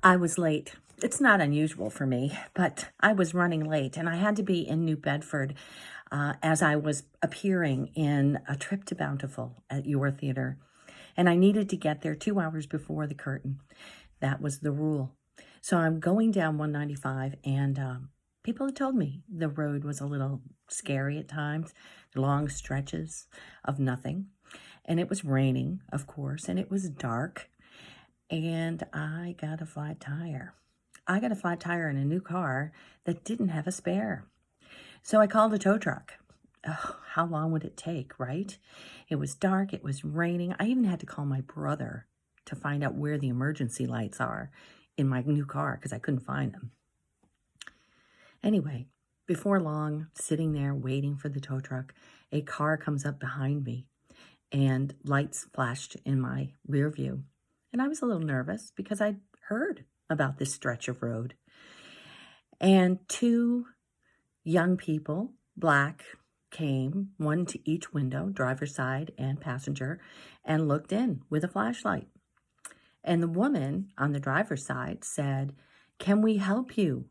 I was late. It's not unusual for me, but I was running late and I had to be in New Bedford as I was appearing in A Trip to Bountiful at your theater. And I needed to get there 2 hours before the curtain. That was the rule. So I'm going down 195 and people had told me the road was a little scary at times, long stretches of nothing. And it was raining, of course, and it was dark. And I got a flat tire. I got a flat tire in a new car that didn't have a spare. So I called a tow truck. Oh, how long would it take, right? It was dark, it was raining. I even had to call my brother to find out where the emergency lights are in my new car because I couldn't find them. Anyway, before long, sitting there waiting for the tow truck, a car comes up behind me and lights flashed in my rear view. And I was a little nervous because I'd heard about this stretch of road. And two young people, black, came, one to each window, driver's side and passenger, and looked in with a flashlight. And the woman on the driver's side said, "Can we help you?"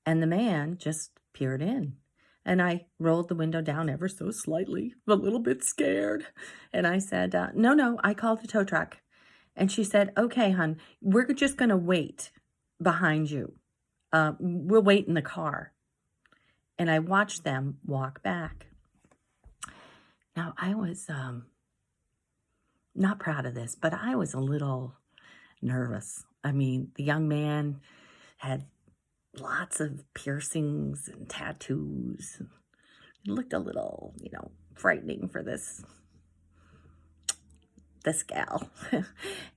And the man just peered in. And I rolled the window down ever so slightly, a little bit scared. And I said, no, I called the tow truck. And she said, "Okay, hon, we're just going to wait behind you. We'll wait in the car." And I watched them walk back. Now, I was not proud of this, but I was a little nervous. I mean, the young man had lots of piercings and tattoos. It looked a little, frightening for this gal.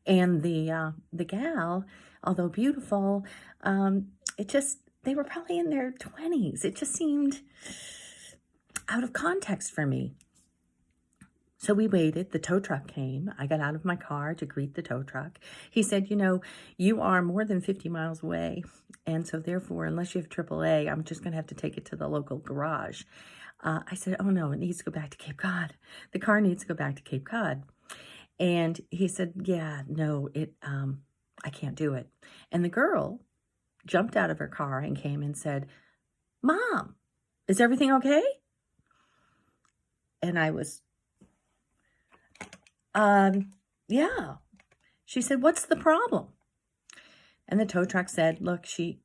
And the gal, although beautiful, they were probably in their 20s. It just seemed out of context for me. So we waited. The tow truck came. I got out of my car to greet the tow truck. He said, "You are more than 50 miles away. And so therefore, unless you have AAA, I'm just going to have to take it to the local garage." I said, "Oh no, it needs to go back to Cape Cod. The car needs to go back to Cape Cod." And he said, "Yeah, no, I can't do it." And the girl jumped out of her car and came and said, "Mom, is everything okay?" And I was, yeah. She said, "What's the problem?" And the tow truck said, "Look, she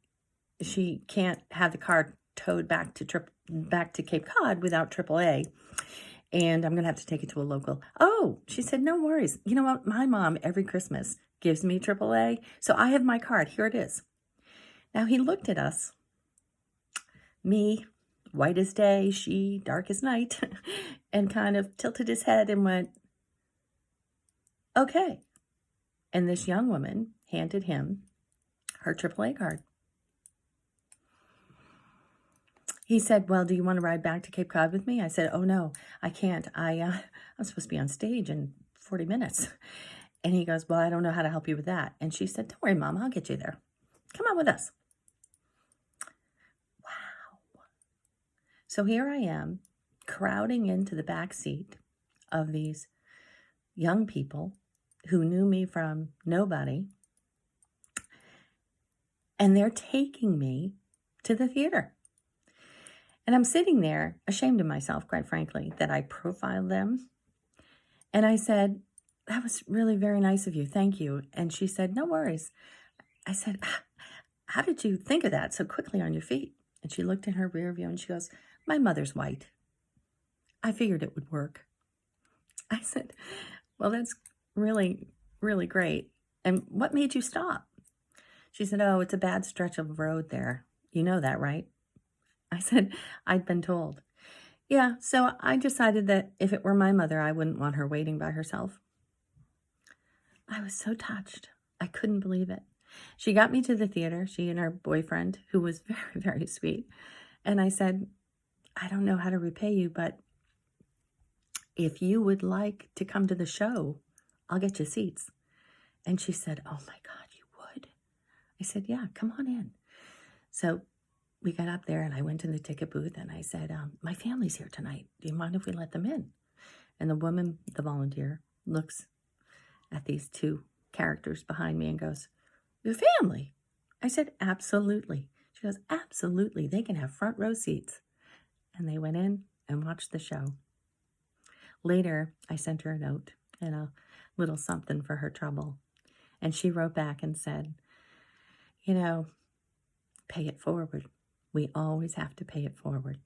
can't have the car towed back to Cape Cod without AAA. And I'm going to have to take it to a local." "Oh," she said, "no worries. You know what? My mom every Christmas gives me AAA. So I have my card. Here it is." Now he looked at us, me, white as day, she, dark as night, and kind of tilted his head and went, "Okay." And this young woman handed him her AAA card. He said, "Well, do you want to ride back to Cape Cod with me?" I said, "Oh, no, I can't. I'm supposed to be on stage in 40 minutes. And he goes, "Well, I don't know how to help you with that." And she said, "Don't worry, Mom, I'll get you there. Come on with us." Wow. So here I am, crowding into the back seat of these young people who knew me from nobody. And they're taking me to the theater. And I'm sitting there, ashamed of myself, quite frankly, that I profiled them. And I said, "That was really very nice of you. Thank you." And she said, "No worries." I said, "How did you think of that so quickly on your feet?" And she looked in her rear view and she goes, "My mother's white. I figured it would work." I said, "Well, that's really, really great. And what made you stop?" She said, "Oh, it's a bad stretch of road there. You know that, right?" I said, "I'd been told." "Yeah, so I decided that if it were my mother, I wouldn't want her waiting by herself." I was so touched. I couldn't believe it. She got me to the theater, she and her boyfriend, who was very, very sweet. And I said, "I don't know how to repay you, but if you would like to come to the show, I'll get you seats." And she said, "Oh my God, you would?" I said, "Yeah, come on in." So we got up there and I went to the ticket booth and I said, "My family's here tonight. Do you mind if we let them in?" And the woman, the volunteer, looks at these two characters behind me and goes, The family. I said, absolutely. She goes, absolutely. They can have front row seats. And they went in and watched the show. Later, I sent her a note and a little something for her trouble. And she wrote back and said, you know, pay it forward. We always have to pay it forward.